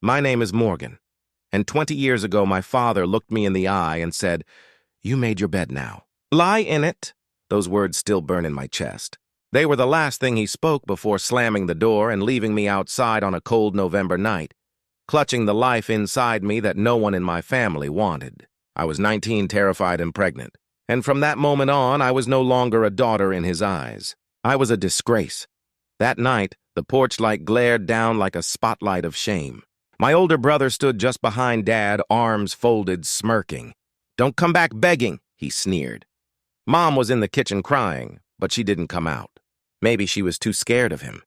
My name is Morgan, and 20 years ago my father looked me in the eye and said, "You made your bed now. Lie in it." Those words still burn in my chest. They were the last thing he spoke before slamming the door and leaving me outside on a cold November night, clutching the life inside me that no one in my family wanted. I was 19, terrified and pregnant, and from that moment on, I was no longer a daughter in his eyes. I was a disgrace. That night, the porch light glared down like a spotlight of shame. My older brother stood just behind Dad, arms folded, smirking. "Don't come back begging," he sneered. Mom was in the kitchen crying, but she didn't come out. Maybe she was too scared of him.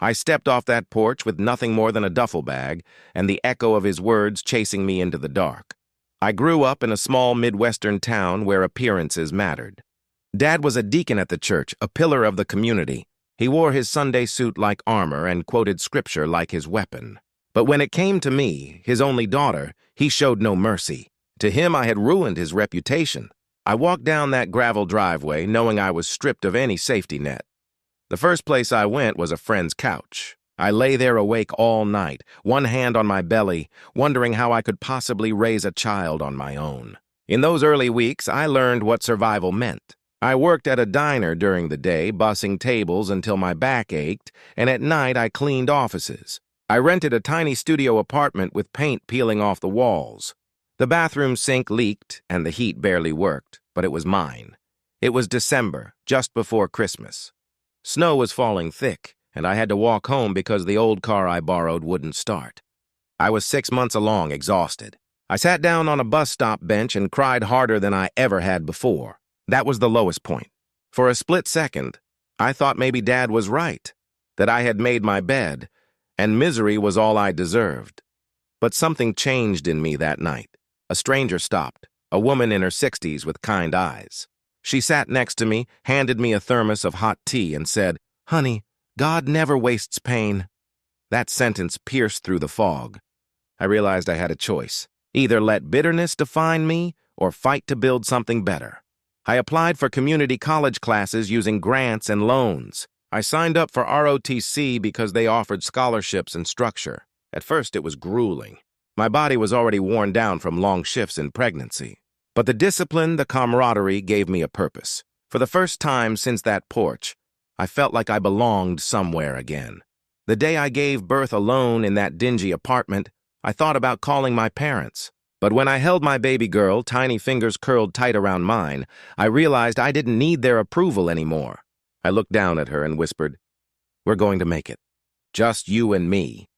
I stepped off that porch with nothing more than a duffel bag and the echo of his words chasing me into the dark. I grew up in a small Midwestern town where appearances mattered. Dad was a deacon at the church, a pillar of the community. He wore his Sunday suit like armor and quoted scripture like his weapon. But when it came to me, his only daughter, he showed no mercy. To him, I had ruined his reputation. I walked down that gravel driveway knowing I was stripped of any safety net. The first place I went was a friend's couch. I lay there awake all night, one hand on my belly, wondering how I could possibly raise a child on my own. In those early weeks, I learned what survival meant. I worked at a diner during the day, bussing tables until my back ached, and at night I cleaned offices. I rented a tiny studio apartment with paint peeling off the walls. The bathroom sink leaked, and the heat barely worked, but it was mine. It was December, just before Christmas. Snow was falling thick, and I had to walk home because the old car I borrowed wouldn't start. I was 6 months along, exhausted. I sat down on a bus stop bench and cried harder than I ever had before. That was the lowest point. For a split second, I thought maybe Dad was right, that I had made my bed, and misery was all I deserved. But something changed in me that night. A stranger stopped, a woman in her 60s with kind eyes. She sat next to me, handed me a thermos of hot tea, and said, "Honey, God never wastes pain." That sentence pierced through the fog. I realized I had a choice. Either let bitterness define me or fight to build something better. I applied for community college classes using grants and loans. I signed up for ROTC because they offered scholarships and structure. At first, it was grueling. My body was already worn down from long shifts in pregnancy. But the discipline, the camaraderie gave me a purpose. For the first time since that porch, I felt like I belonged somewhere again. The day I gave birth alone in that dingy apartment, I thought about calling my parents. But when I held my baby girl, tiny fingers curled tight around mine, I realized I didn't need their approval anymore. I looked down at her and whispered, "We're going to make it. Just you and me."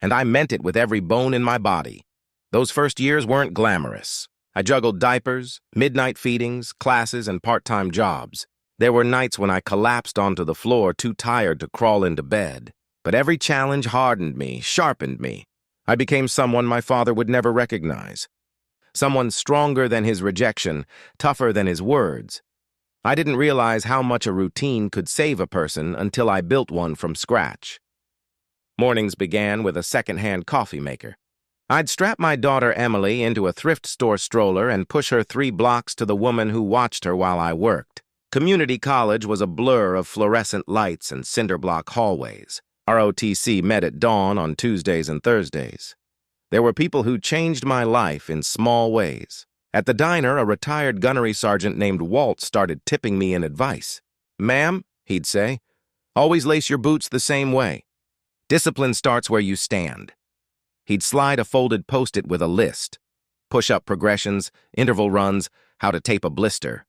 And I meant it with every bone in my body. Those first years weren't glamorous. I juggled diapers, midnight feedings, classes, and part-time jobs. There were nights when I collapsed onto the floor, too tired to crawl into bed. But every challenge hardened me, sharpened me. I became someone my father would never recognize. Someone stronger than his rejection, tougher than his words. I didn't realize how much a routine could save a person until I built one from scratch. Mornings began with a second-hand coffee maker. I'd strap my daughter Emily into a thrift store stroller and push her 3 blocks to the woman who watched her while I worked. Community college was a blur of fluorescent lights and cinder-block hallways. ROTC met at dawn on Tuesdays and Thursdays. There were people who changed my life in small ways. At the diner, a retired gunnery sergeant named Walt started tipping me in advice. "Ma'am," he'd say, "always lace your boots the same way. Discipline starts where you stand." He'd slide a folded Post-it with a list. Push-up progressions, interval runs, how to tape a blister.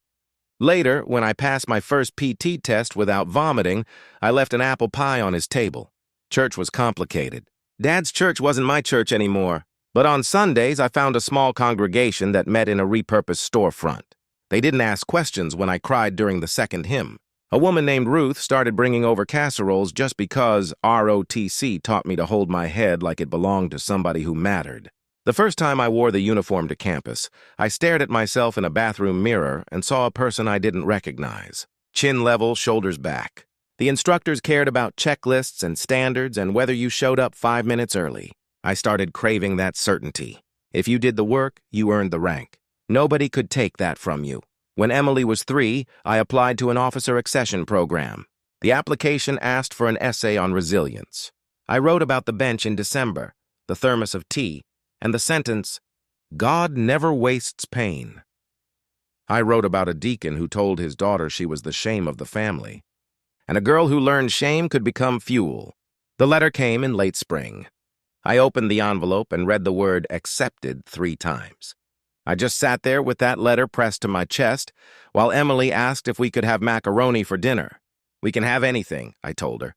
Later, when I passed my first PT test without vomiting, I left an apple pie on his table. Church was complicated. Dad's church wasn't my church anymore, but on Sundays I found a small congregation that met in a repurposed storefront. They didn't ask questions when I cried during the second hymn. A woman named Ruth started bringing over casseroles just because ROTC taught me to hold my head like it belonged to somebody who mattered. The first time I wore the uniform to campus, I stared at myself in a bathroom mirror and saw a person I didn't recognize. Chin level, shoulders back. The instructors cared about checklists and standards and whether you showed up 5 minutes early. I started craving that certainty. If you did the work, you earned the rank. Nobody could take that from you. When Emily was 3, I applied to an officer accession program. The application asked for an essay on resilience. I wrote about the bench in December, the thermos of tea, and the sentence, "God never wastes pain." I wrote about a deacon who told his daughter she was the shame of the family, and a girl who learned shame could become fuel. The letter came in late spring. I opened the envelope and read the word "accepted" 3 times. I just sat there with that letter pressed to my chest while Emily asked if we could have macaroni for dinner. "We can have anything," I told her.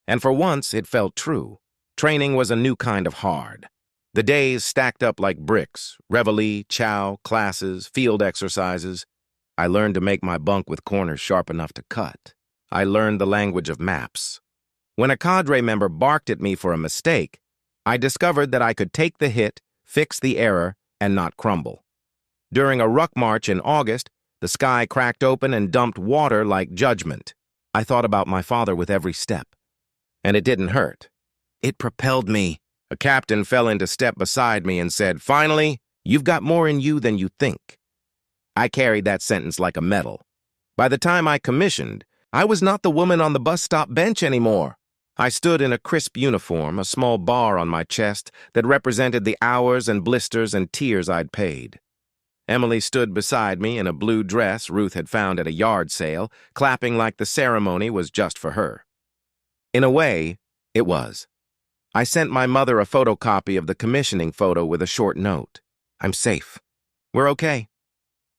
And for once, it felt true. Training was a new kind of hard. The days stacked up like bricks: reveille, chow, classes, field exercises. I learned to make my bunk with corners sharp enough to cut. I learned the language of maps. When a cadre member barked at me for a mistake, I discovered that I could take the hit, fix the error, and not crumble. During a ruck march in August, the sky cracked open and dumped water like judgment. I thought about my father with every step. And it didn't hurt. It propelled me. A captain fell into step beside me and said, "Finally, you've got more in you than you think." I carried that sentence like a medal. By the time I commissioned, I was not the woman on the bus stop bench anymore. I stood in a crisp uniform, a small bar on my chest that represented the hours and blisters and tears I'd paid. Emily stood beside me in a blue dress Ruth had found at a yard sale, clapping like the ceremony was just for her. In a way, it was. I sent my mother a photocopy of the commissioning photo with a short note. "I'm safe. We're okay."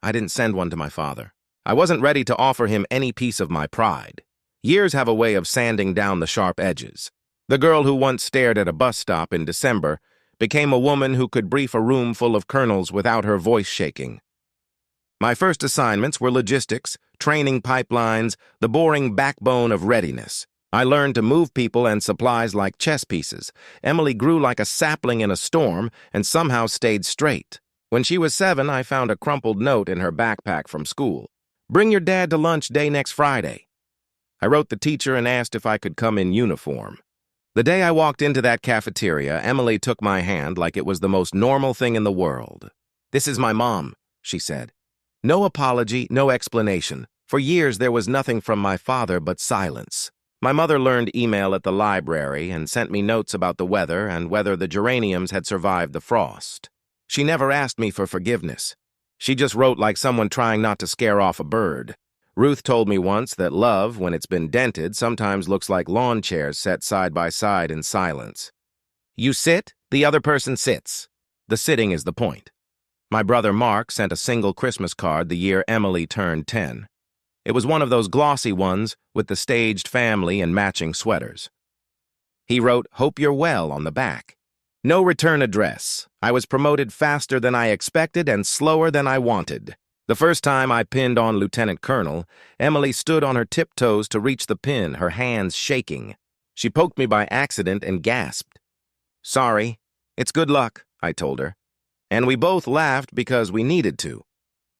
I didn't send one to my father. I wasn't ready to offer him any piece of my pride. Years have a way of sanding down the sharp edges. The girl who once stared at a bus stop in December became a woman who could brief a room full of colonels without her voice shaking. My first assignments were logistics, training pipelines, the boring backbone of readiness. I learned to move people and supplies like chess pieces. Emily grew like a sapling in a storm and somehow stayed straight. When she was 7, I found a crumpled note in her backpack from school. "Bring your dad to lunch day next Friday." I wrote the teacher and asked if I could come in uniform. The day I walked into that cafeteria, Emily took my hand like it was the most normal thing in the world. "This is my mom," she said. No apology, no explanation. For years there was nothing from my father but silence. My mother learned email at the library and sent me notes about the weather and whether the geraniums had survived the frost. She never asked me for forgiveness. She just wrote like someone trying not to scare off a bird. Ruth told me once that love, when it's been dented, sometimes looks like lawn chairs set side by side in silence. You sit, the other person sits. The sitting is the point. My brother Mark sent a single Christmas card the year Emily turned 10. It was one of those glossy ones with the staged family and matching sweaters. He wrote, "Hope you're well," on the back. No return address. I was promoted faster than I expected and slower than I wanted. The first time I pinned on Lieutenant Colonel, Emily stood on her tiptoes to reach the pin, her hands shaking. She poked me by accident and gasped. "Sorry. It's good luck," I told her. And we both laughed because we needed to.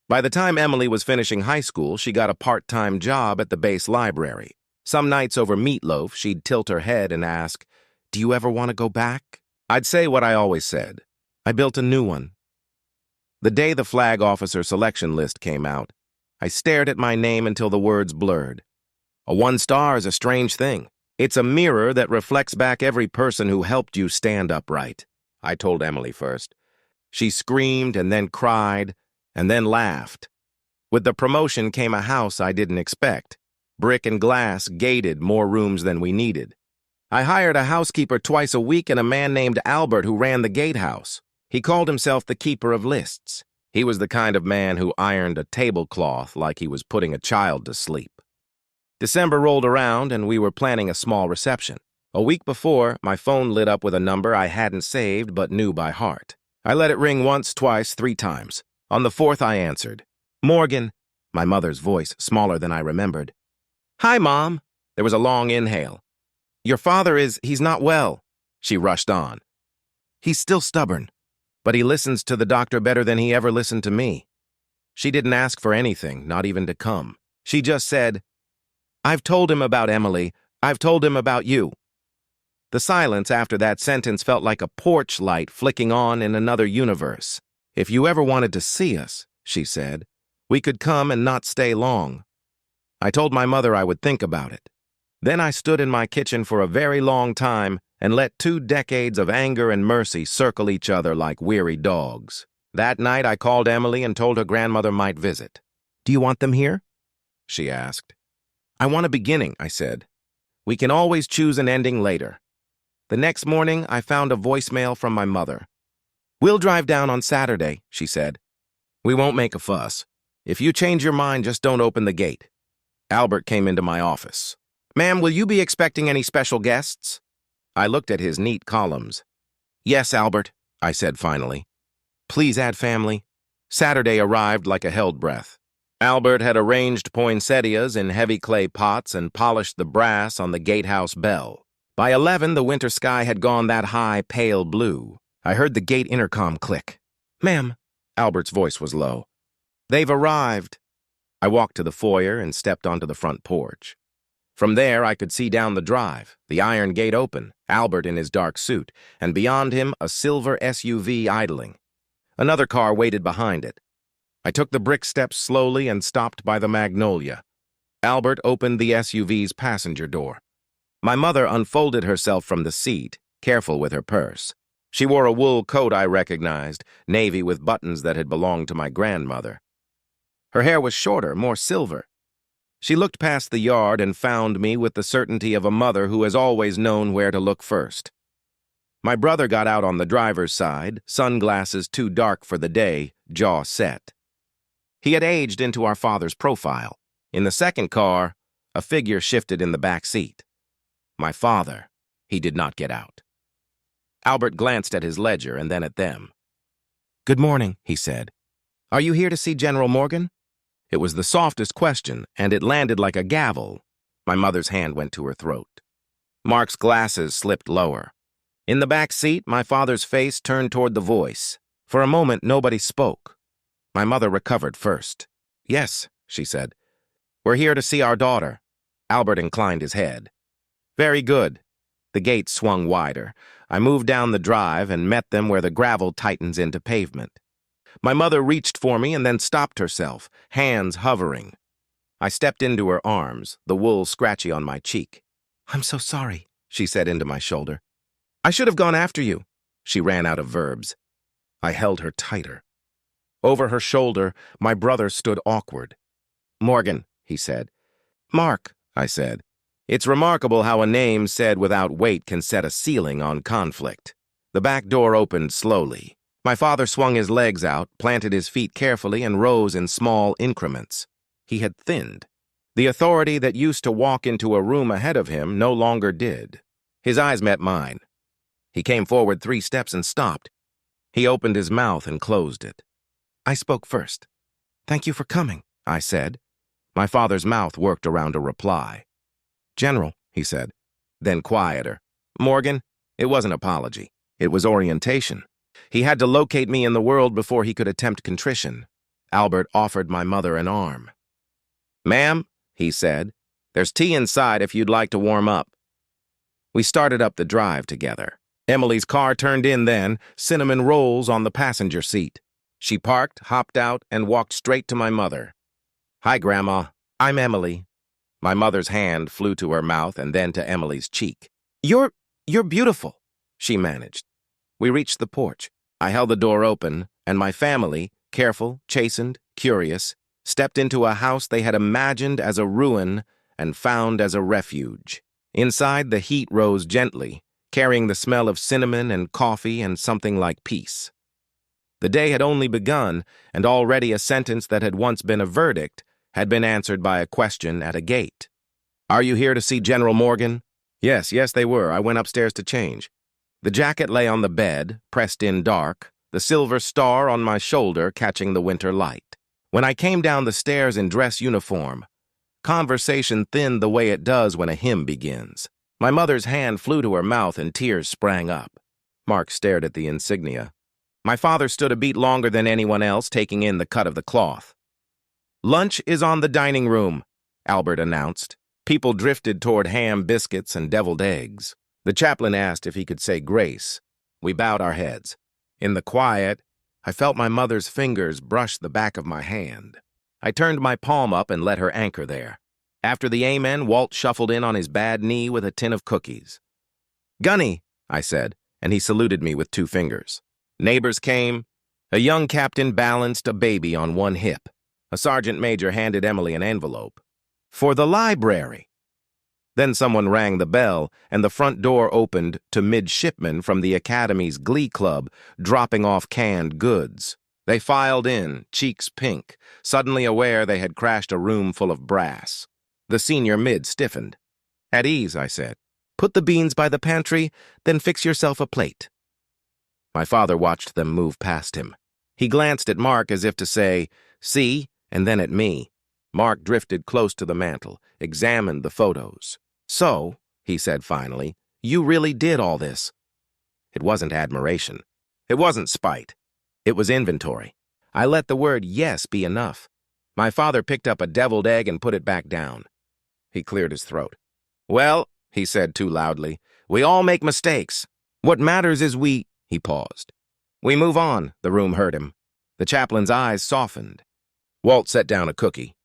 By the time Emily was finishing high school, she got a part-time job at the base library. Some nights over meatloaf, she'd tilt her head and ask, "Do you ever want to go back?" I'd say what I always said. I built a new one. The day the flag officer selection list came out, I stared at my name until the words blurred. A 1 star is a strange thing. It's a mirror that reflects back every person who helped you stand upright. I told Emily first. She screamed and then cried and then laughed. With the promotion came a house I didn't expect. Brick and glass, gated, more rooms than we needed. I hired a housekeeper twice a week and a man named Albert who ran the gatehouse. He called himself the keeper of lists. He was the kind of man who ironed a tablecloth like he was putting a child to sleep. December rolled around and we were planning a small reception. A week before, my phone lit up with a number I hadn't saved but knew by heart. I let it ring once, twice, 3 times. On the 4th, I answered. "Morgan," my mother's voice, smaller than I remembered. "Hi, Mom." There was a long inhale. "Your father he's not well." She rushed on. "He's still stubborn, but he listens to the doctor better than he ever listened to me." She didn't ask for anything, not even to come. She just said, "I've told him about Emily. I've told him about you." The silence after that sentence felt like a porch light flicking on in another universe. "If you ever wanted to see us," she said, "we could come and not stay long." I told my mother I would think about it. Then I stood in my kitchen for a very long time and let 2 decades of anger and mercy circle each other like weary dogs. That night, I called Emily and told her grandmother might visit. "Do you want them here?" she asked. "I want a beginning," I said. "We can always choose an ending later." The next morning, I found a voicemail from my mother. "We'll drive down on Saturday," she said. "We won't make a fuss. If you change your mind, just don't open the gate." Albert came into my office. "Ma'am, will you be expecting any special guests?" I looked at his neat columns. "Yes, Albert," I said finally. "Please add family." Saturday arrived like a held breath. Albert had arranged poinsettias in heavy clay pots and polished the brass on the gatehouse bell. By 11, the winter sky had gone that high, pale blue. I heard the gate intercom click. "Ma'am," Albert's voice was low. "They've arrived." I walked to the foyer and stepped onto the front porch. From there, I could see down the drive, the iron gate open, Albert in his dark suit, and beyond him, a silver SUV idling. Another car waited behind it. I took the brick steps slowly and stopped by the Magnolia. Albert opened the SUV's passenger door. My mother unfolded herself from the seat, careful with her purse. She wore a wool coat I recognized, navy with buttons that had belonged to my grandmother. Her hair was shorter, more silver. She looked past the yard and found me with the certainty of a mother who has always known where to look first. My brother got out on the driver's side, sunglasses too dark for the day, jaw set. He had aged into our father's profile. In the second car, a figure shifted in the back seat. My father. He did not get out. Albert glanced at his ledger and then at them. "Good morning," he said. "Are you here to see General Morgan?" It was the softest question, and it landed like a gavel. My mother's hand went to her throat. Mark's glasses slipped lower. In the back seat, my father's face turned toward the voice. For a moment, nobody spoke. My mother recovered first. "Yes," she said. "We're here to see our daughter." Albert inclined his head. "Very good." The gate swung wider. I moved down the drive and met them where the gravel tightens into pavement. My mother reached for me and then stopped herself, hands hovering. I stepped into her arms, the wool scratchy on my cheek. "I'm so sorry," she said into my shoulder. "I should have gone after you." She ran out of verbs. I held her tighter. Over her shoulder, my brother stood awkward. "Morgan," he said. "Mark," I said. It's remarkable how a name said without weight can set a ceiling on conflict. The back door opened slowly. My father swung his legs out, planted his feet carefully, and rose in small increments. He had thinned. The authority that used to walk into a room ahead of him no longer did. His eyes met mine. He came forward 3 steps and stopped. He opened his mouth and closed it. I spoke first. "Thank you for coming," I said. My father's mouth worked around a reply. "General," he said, then quieter. "Morgan, it wasn't apology. It was orientation. He had to locate me in the world before he could attempt contrition." Albert offered my mother an arm. "Ma'am," he said, "there's tea inside if you'd like to warm up." We started up the drive together. Emily's car turned in then, cinnamon rolls on the passenger seat. She parked, hopped out, and walked straight to my mother. "Hi, Grandma. I'm Emily." My mother's hand flew to her mouth and then to Emily's cheek. You're beautiful," she managed. We reached the porch. I held the door open, and my family, careful, chastened, curious, stepped into a house they had imagined as a ruin and found as a refuge. Inside, the heat rose gently, carrying the smell of cinnamon and coffee and something like peace. The day had only begun, and already a sentence that had once been a verdict had been answered by a question at a gate. "Are you here to see General Morgan?" Yes, they were. I went upstairs to change. The jacket lay on the bed, pressed in dark, the silver star on my shoulder catching the winter light. When I came down the stairs in dress uniform, conversation thinned the way it does when a hymn begins. My mother's hand flew to her mouth and tears sprang up. Mark stared at the insignia. My father stood a beat longer than anyone else, taking in the cut of the cloth. "Lunch is on the dining room," Albert announced. People drifted toward ham biscuits and deviled eggs. The chaplain asked if he could say grace. We bowed our heads. In the quiet, I felt my mother's fingers brush the back of my hand. I turned my palm up and let her anchor there. After the amen, Walt shuffled in on his bad knee with a tin of cookies. "Gunny," I said, and he saluted me with 2 fingers. Neighbors came. A young captain balanced a baby on one hip. A sergeant major handed Emily an envelope. For the library. Then someone rang the bell, and the front door opened to midshipmen from the Academy's glee club dropping off canned goods. They filed in, cheeks pink, suddenly aware they had crashed a room full of brass. The senior mid stiffened. At ease, I said. Put the beans by the pantry, then fix yourself a plate. My father watched them move past him. He glanced at Mark as if to say, see, and then at me. Mark drifted close to the mantel, examined the photos. So, he said finally, you really did all this. It wasn't admiration. It wasn't spite. It was inventory. I let the word yes be enough. My father picked up a deviled egg and put it back down. He cleared his throat. Well, he said too loudly, we all make mistakes. What matters is he paused. We move on, the room heard him. The chaplain's eyes softened. Walt set down a cookie.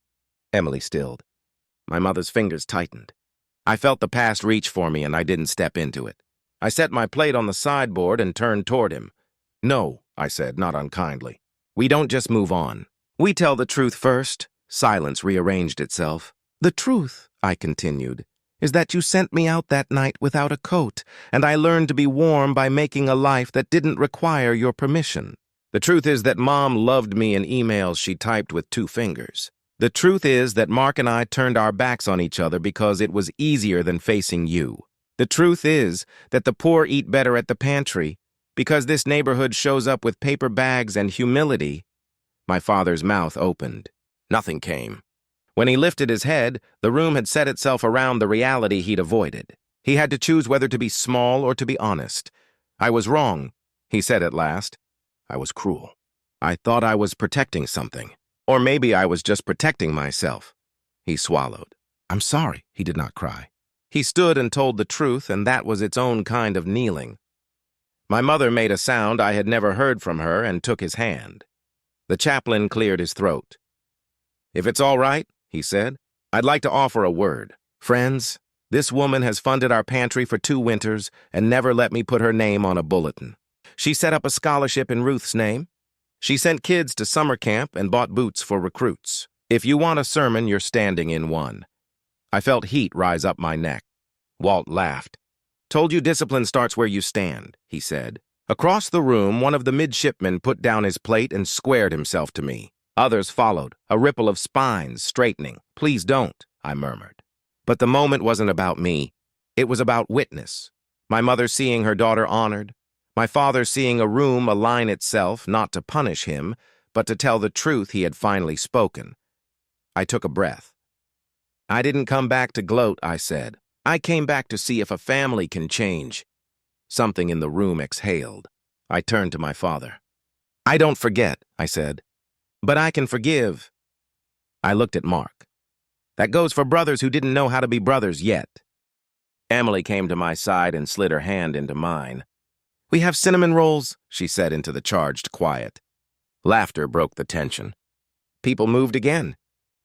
Emily stilled. My mother's fingers tightened. I felt the past reach for me and I didn't step into it. I set my plate on the sideboard and turned toward him. No, I said, not unkindly. We don't just move on. We tell the truth first. Silence rearranged itself. The truth, I continued, is that you sent me out that night without a coat, and I learned to be warm by making a life that didn't require your permission. The truth is that Mom loved me in emails she typed with 2 fingers. The truth is that Mark and I turned our backs on each other because it was easier than facing you. The truth is that the poor eat better at the pantry because this neighborhood shows up with paper bags and humility. My father's mouth opened. Nothing came. When he lifted his head, the room had set itself around the reality he'd avoided. He had to choose whether to be small or to be honest. I was wrong, he said at last. I was cruel. I thought I was protecting something. Or maybe I was just protecting myself. He swallowed. I'm sorry, he did not cry. He stood and told the truth, and that was its own kind of kneeling. My mother made a sound I had never heard from her and took his hand. The chaplain cleared his throat. If it's all right, he said, I'd like to offer a word. Friends, this woman has funded our pantry for 2 winters and never let me put her name on a bulletin. She set up a scholarship in Ruth's name. She sent kids to summer camp and bought boots for recruits. If you want a sermon, you're standing in one. I felt heat rise up my neck. Walt laughed. Told you discipline starts where you stand, he said. Across the room, one of the midshipmen put down his plate and squared himself to me. Others followed, a ripple of spines straightening. Please don't, I murmured. But the moment wasn't about me. It was about witness. My mother seeing her daughter honored. My father seeing a room align itself, not to punish him, but to tell the truth he had finally spoken. I took a breath. I didn't come back to gloat, I said. I came back to see if a family can change. Something in the room exhaled. I turned to my father. I don't forget, I said, but I can forgive. I looked at Mark. That goes for brothers who didn't know how to be brothers yet. Emily came to my side and slid her hand into mine. We have cinnamon rolls, she said into the charged quiet. Laughter broke the tension. People moved again.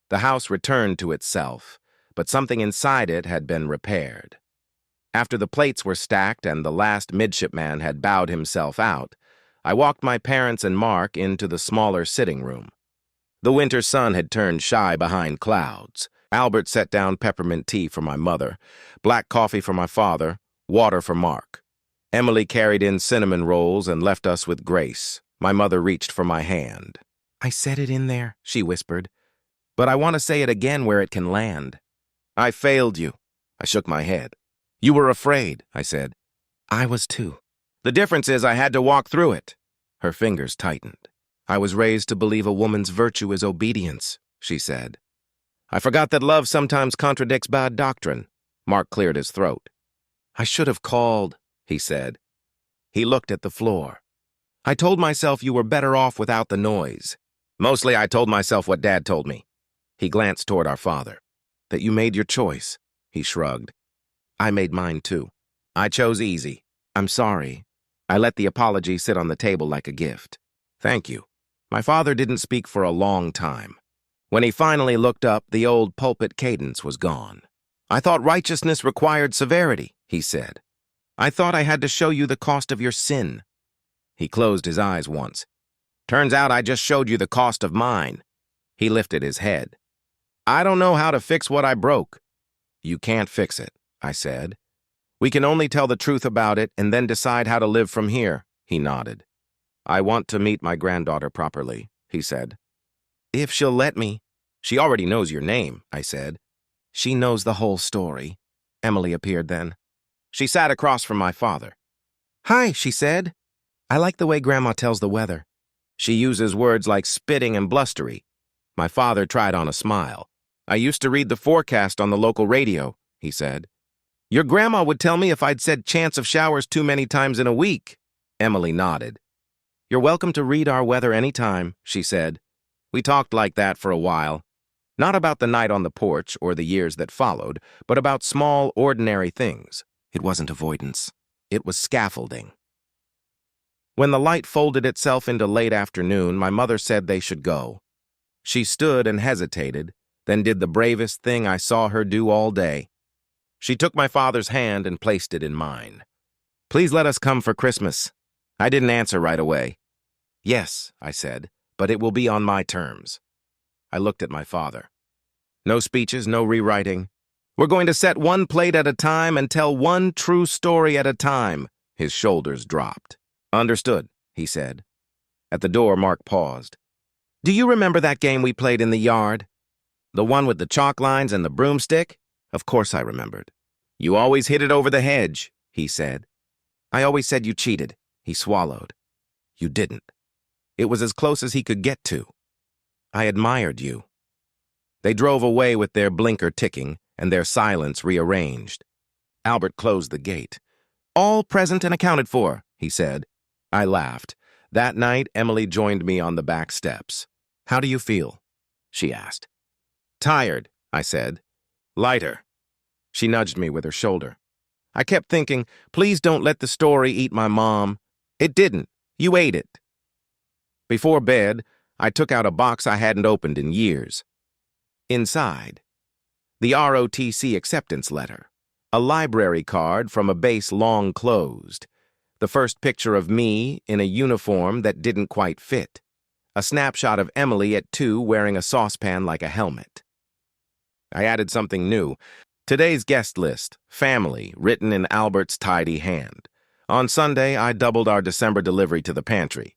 The house returned to itself, but something inside it had been repaired. After the plates were stacked and the last midshipman had bowed himself out, I walked my parents and Mark into the smaller sitting room. The winter sun had turned shy behind clouds. Albert set down peppermint tea for my mother, black coffee for my father, water for Mark. Emily carried in cinnamon rolls and left us with Grace. My mother reached for my hand. I said it in there, she whispered, but I want to say it again where it can land. I failed you. I shook my head. You were afraid, I said. I was too. The difference is I had to walk through it. Her fingers tightened. I was raised to believe a woman's virtue is obedience, she said. I forgot that love sometimes contradicts bad doctrine. Mark cleared his throat. I should have called, he said. He looked at the floor. I told myself you were better off without the noise. Mostly I told myself what Dad told me. He glanced toward our father. That you made your choice, he shrugged. I made mine too. I chose easy. I'm sorry. I let the apology sit on the table like a gift. Thank you. My father didn't speak for a long time. When he finally looked up, the old pulpit cadence was gone. I thought righteousness required severity, he said. I thought I had to show you the cost of your sin. He closed his eyes once. Turns out I just showed you the cost of mine. He lifted his head. I don't know how to fix what I broke. You can't fix it, I said. We can only tell the truth about it and then decide how to live from here, he nodded. I want to meet my granddaughter properly, he said. If she'll let me. She already knows your name, I said. She knows the whole story. Emily appeared then. She sat across from my father. Hi, she said. I like the way Grandma tells the weather. She uses words like spitting and blustery. My father tried on a smile. I used to read the forecast on the local radio, he said. Your grandma would tell me if I'd said chance of showers too many times in a week. Emily nodded. You're welcome to read our weather any time, she said. We talked like that for a while. Not about the night on the porch or the years that followed, but about small, ordinary things. It wasn't avoidance. It was scaffolding. When the light folded itself into late afternoon, my mother said they should go. She stood and hesitated, then did the bravest thing I saw her do all day. She took my father's hand and placed it in mine. Please let us come for Christmas. I didn't answer right away. Yes, I said, but it will be on my terms. I looked at my father. No speeches, no rewriting. We're going to set one plate at a time and tell one true story at a time. His shoulders dropped. Understood, he said. At the door, Mark paused. Do you remember that game we played in the yard? The one with the chalk lines and the broomstick? Of course I remembered. You always hit it over the hedge, he said. I always said you cheated. He swallowed. You didn't. It was as close as he could get to. I admired you. They drove away with their blinker ticking and their silence rearranged. Albert closed the gate. All present and accounted for, he said. I laughed. That night, Emily joined me on the back steps. How do you feel? She asked. Tired, I said. Lighter. She nudged me with her shoulder. I kept thinking, please don't let the story eat my mom. It didn't. You ate it. Before bed, I took out a box I hadn't opened in years. Inside, the ROTC acceptance letter, a library card from a base long closed, the first picture of me in a uniform that didn't quite fit, a snapshot of Emily at 2 wearing a saucepan like a helmet. I added something new. Today's guest list, family, written in Albert's tidy hand. On Sunday, I doubled our December delivery to the pantry.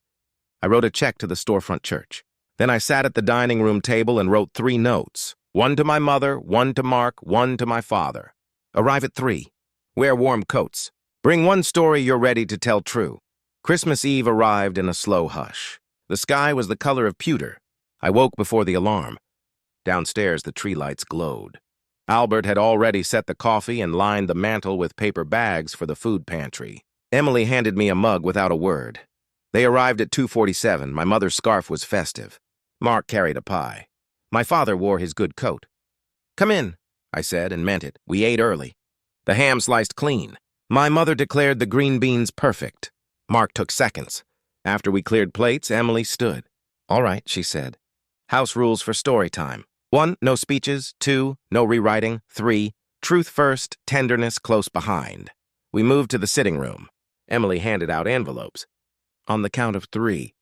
I wrote a check to the storefront church. Then I sat at the dining room table and wrote 3 notes. 1 to my mother, 1 to Mark, 1 to my father. Arrive at 3. Wear warm coats. Bring one story you're ready to tell true. Christmas Eve arrived in a slow hush. The sky was the color of pewter. I woke before the alarm. Downstairs, the tree lights glowed. Albert had already set the coffee and lined the mantel with paper bags for the food pantry. Emily handed me a mug without a word. They arrived at 2:47. My mother's scarf was festive. Mark carried a pie. My father wore his good coat. Come in, I said, and meant it. We ate early. The ham sliced clean. My mother declared the green beans perfect. Mark took seconds. After we cleared plates, Emily stood. All right, she said. House rules for story time. 1, no speeches. 2, no rewriting. 3, truth first, tenderness close behind. We moved to the sitting room. Emily handed out envelopes. On the count of 3.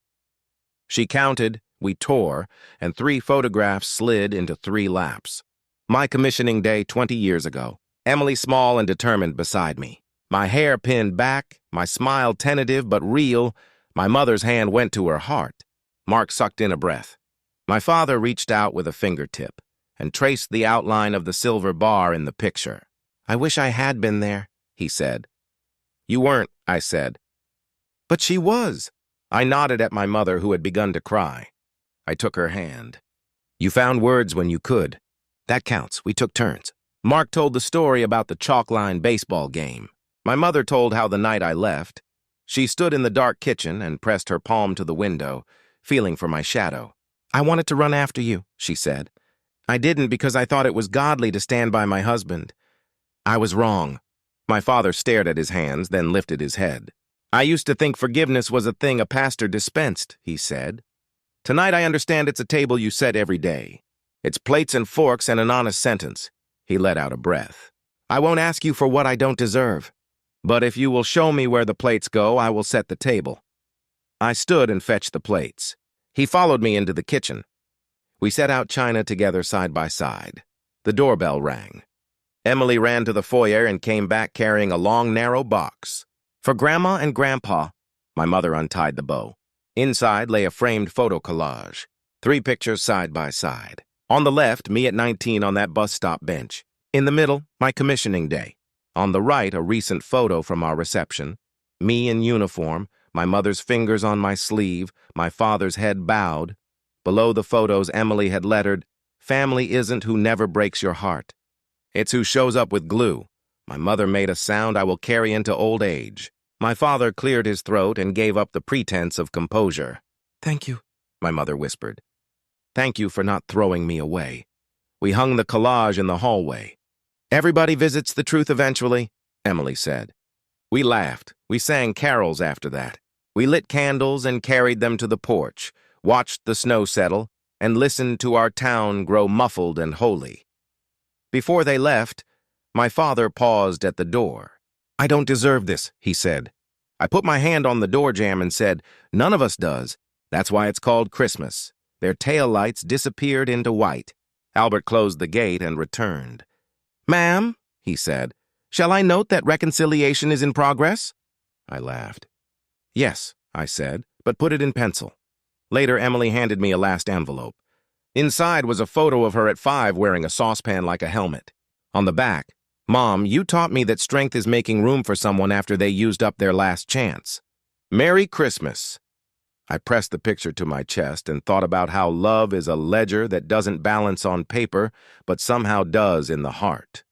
She counted, we tore, and 3 photographs slid into 3 laps. My commissioning day 20 years ago. Emily small and determined beside me. My hair pinned back, my smile tentative but real. My mother's hand went to her heart. Mark sucked in a breath. My father reached out with a fingertip and traced the outline of the silver bar in the picture. I wish I had been there, he said. You weren't, I said. But she was. I nodded at my mother, who had begun to cry. I took her hand. You found words when you could. That counts. We took turns. Mark told the story about the chalk line baseball game. My mother told how the night I left. She stood in the dark kitchen and pressed her palm to the window, feeling for my shadow. I wanted to run after you, she said. I didn't because I thought it was godly to stand by my husband. I was wrong. My father stared at his hands, then lifted his head. I used to think forgiveness was a thing a pastor dispensed, he said. Tonight I understand it's a table you set every day. It's plates and forks and an honest sentence. He let out a breath. I won't ask you for what I don't deserve. But if you will show me where the plates go, I will set the table. I stood and fetched the plates. He followed me into the kitchen. We set out china together side by side. The doorbell rang. Emily ran to the foyer and came back carrying a long, narrow box. For Grandma and Grandpa. My mother untied the bow. Inside lay a framed photo collage. 3 pictures side by side. On the left, me at 19 on that bus stop bench. In the middle, my commissioning day. On the right, a recent photo from our reception. Me in uniform, my mother's fingers on my sleeve, my father's head bowed. Below the photos, Emily had lettered, "Family isn't who never breaks your heart. It's who shows up with glue." My mother made a sound I will carry into old age. My father cleared his throat and gave up the pretense of composure. "Thank you," my mother whispered. "Thank you for not throwing me away." We hung the collage in the hallway. "Everybody visits the truth eventually," Emily said. We laughed. We sang carols after that. We lit candles and carried them to the porch, watched the snow settle, and listened to our town grow muffled and holy. Before they left, my father paused at the door. "I don't deserve this," he said. I put my hand on the door jamb and said, "None of us does. That's why it's called Christmas." Their tail lights disappeared into white. Albert closed the gate and returned. "Ma'am," he said, "shall I note that reconciliation is in progress?" I laughed. "Yes," I said, "but put it in pencil." Later, Emily handed me a last envelope. Inside was a photo of her at 5 wearing a saucepan like a helmet. On the back, "Mom, you taught me that strength is making room for someone after they used up their last chance. Merry Christmas." I pressed the picture to my chest and thought about how love is a ledger that doesn't balance on paper, but somehow does in the heart.